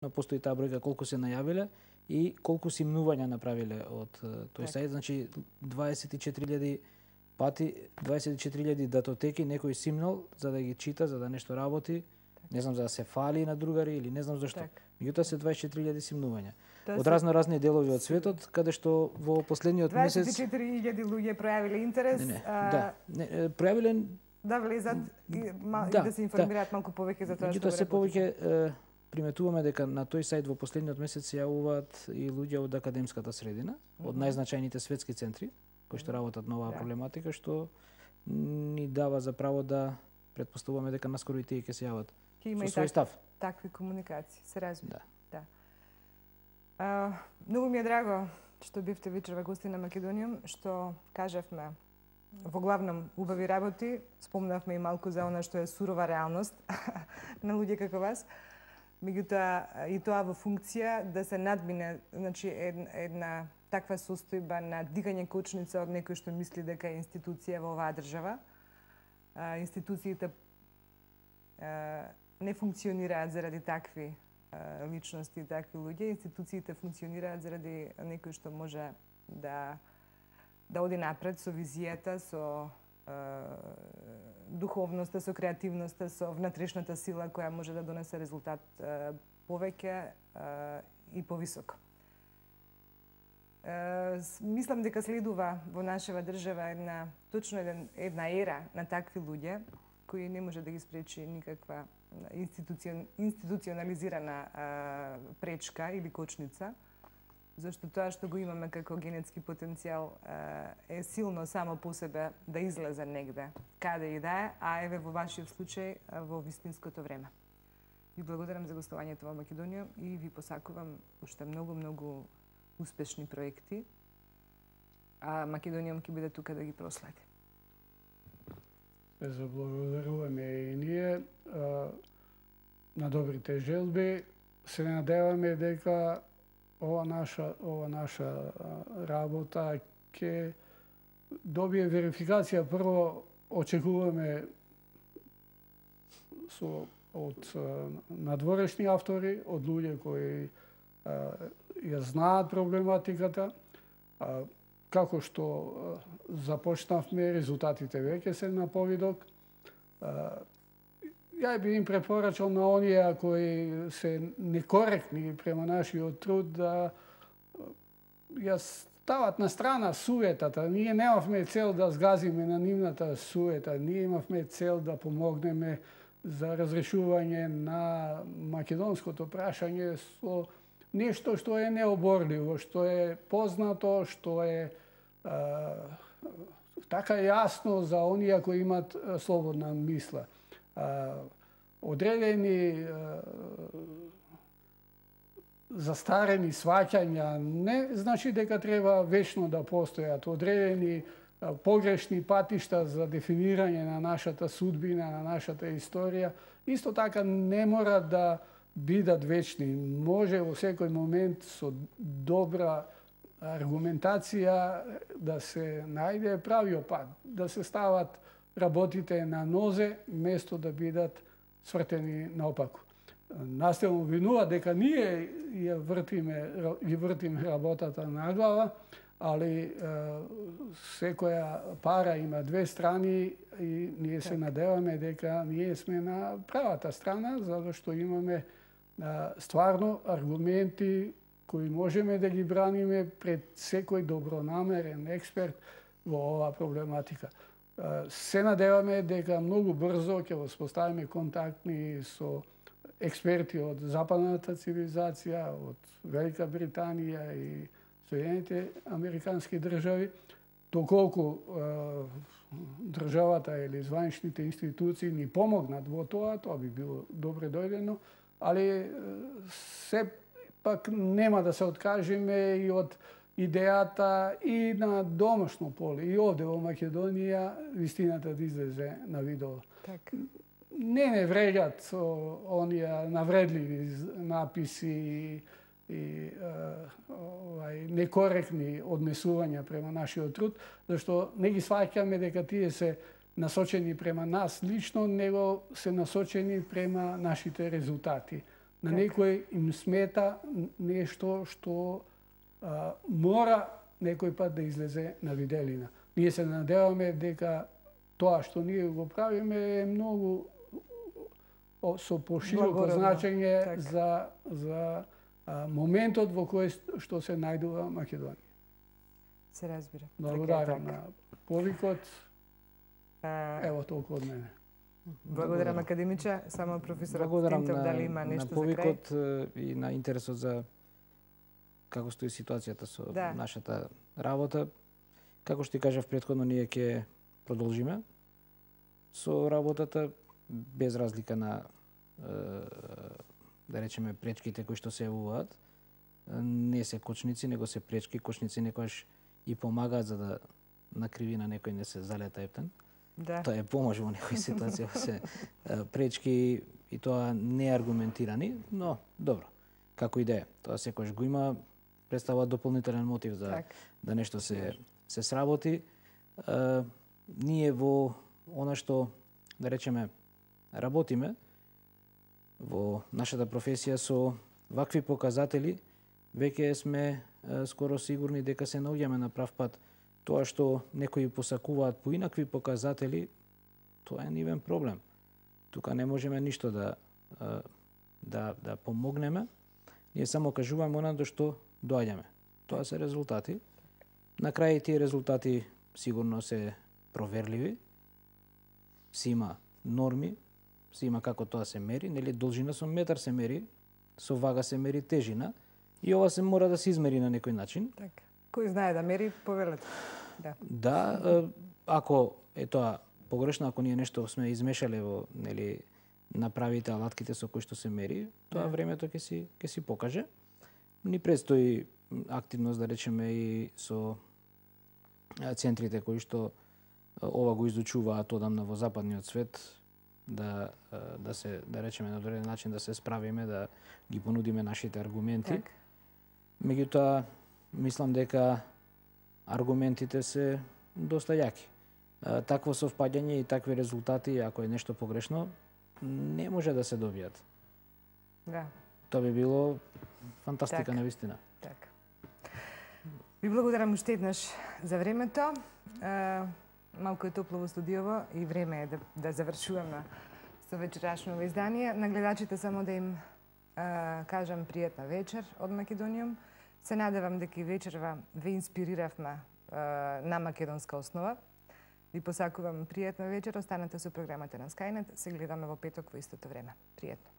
но постои таа бројка колку се најавиле и колку симнувања направиле од тој сајт. Значи 24.000 пати, 24.000 датотеки некој симнал за да ги чита, за да нешто работи, не знам за да се фали на другари или не знам зашто. Меѓутоа се 24.000 симнувања. Од разни делови од светот, каде што во последниот месец 24.000 луѓе пројавиле интерес. Пројавиле да влезат и да се информираат малку повеќе за тоа што работите. Се повеќе приметуваме дека на тој сајт во последниот месец се јавуваат и луѓе од академската средина, од најзначајните светски центри кои што работат на оваа проблематика, што ни дава за право да претпоставуваме дека наскоро и тие ќе се јават со свој став. Такви комуникации, се разбира. Многу ми е драго што бевте вечерва гости на Македониум, што кажавме во главном убави работи, спомнавме и малку за она што е сурова реалност на луѓе како вас. Меѓутоа и тоа во функција да се надмине, значи една таква состојба на дигање кочница од некој што мисли дека е институција во оваа држава. Институциите не функционираат заради такви личности и такви луѓе. Институциите функционираат заради некој што може да оди напред со визијата, со духовноста, со креативноста, со внатрешната сила која може да донесе резултат повеќе и повисоко. Мислам дека следува во нашава држава точно една ера на такви луѓе кои не може да ги спречи никаква институционализирана пречка или кочница, зашто тоа што го имаме како генетски потенцијал е силно само по себе да излезе негде, каде и да е, а еве во вашиот случај во вистинското време. Ви благодарам за гостувањето во Македонија и ви посакувам уште многу успешни проекти, а Македонијум ќе биде тука да ги проследи. Заблагодаруваме и ние на добрите желби. Се надеваме дека ова наша работа ќе добие верификација. Прво очекуваме од надворешни автори, од луѓе кои ја знаат проблематиката. Како што започнавме, резултатите веќе се на повидок. Ја би им препорачал на оние кои се некоректни према нашиот труд да ја стават на страна суетата. Ние немавме цел да згазиме на нивната суета, ние имавме цел да помогнеме за разрешување на македонското прашање со нешто што е необорливо, што е познато, што е така јасно за оние кои имат слободна мисла. Одредени застарени сваќања не значи дека треба вечно да постојат. Одредени погрешни патишта за дефинирање на нашата судбина, на нашата историја, исто така не мора да бидат вечни. Може во секој момент со добра аргументација да се најде правиот пат, да се стават работите на нозе, место да бидат свртени наопаку. Наставно обвинува дека ние ја вртиме работата на глава, али секоја пара има две страни и ние се надеваме дека ние сме на правата страна, затоа што имаме стварно аргументи кои можеме да ги браниме пред секој добронамерен експерт во оваа проблематика. Се надеваме дека многу брзо ќе воспоставиме контактни со експерти од западната цивилизација, од Велика Британија и Соединените Американски држави, доколку државата или званичните институции ни помогнат во тоа, тоа би било добре дојдено, али се пак нема да се откажеме и од идејата и на домашно поле, и овде во Македонија, вистината да излезе на видео. Не вреѓат оние навредливи написи и некоректни однесувања према нашиот труд, зашто не ги сваќаме дека тие се насочени према нас лично, него се насочени према нашите резултати, На некој им смета нешто што мора некој пат да излезе на виделина. Ние се надеваме дека тоа што ние го правиме е многу со пошироко значење за моментот во кој што се најдува Македонија. Се разбира. Благодарам на повикот. Ево толку од мене. Благодарам академиче, само професорот Тинтов дали има нешто за крај? Благодарам на повикот и на интересот за како стои ситуацијата со нашата работа. Како што ти кажав претходно, ние ќе продолжиме со работата без разлика на да речеме пречките кои што се јавуваат. Не се кочници, него се пречки. Кочници некојаш и помагаат за да на кривина некој не се залета ептен. Да. Тоа е помош во некои ситуации, се пречки и тоа не аргументирани, но добро. Како и да е, тоа секојаш го има, представува дополнителен мотив за да нешто се сработи. Ние во она што да речеме работиме во нашата професија со вакви показатели, веќе сме скоро сигурни дека се наоѓаме на прав пат. Тоа што некои посакуваат по инакви показатели, тоа е нивен проблем. Тука не можеме ништо да помогнеме. Ние само кажуваме оно до што доаѓаме. Тоа се резултати. На крај тие резултати сигурно се проверливи. Си има норми, си има како тоа се мери, нели должина со метар се мери, со вага се мери тежина и ова се мора да се измери на некој начин. Така. Кој знае да мери, повелете. Да, ако е тоа погрешно, ако ние нешто сме измешале во нели направите алатките со кои што се мери, тоа времето ќе си покаже. Ни предстои активност да речеме и со центрите кои што ова го изучуваат одамна во западниот свет, да речеме на одреден начин да се справиме, да ги понудиме нашите аргументи. Меѓутоа, мислам дека аргументите се доста јаки. Такво совпаѓање и такви резултати, ако е нешто погрешно, не може да се добијат. Да. Тоа би било фантастика на вистина. Така. Ви благодарам уште еднаш за времето. Малку е топло во студиово и време е да завршуваме со вечерашно издание. На гледачите само да им кажам пријатна вечер од Македонија. Се надевам дека и вечерва ве инспириравме на македонска основа. Ви посакувам пријатна вечер. Останете со програмата на Skynet. Се гледаме во петок во истото време. Пријатно.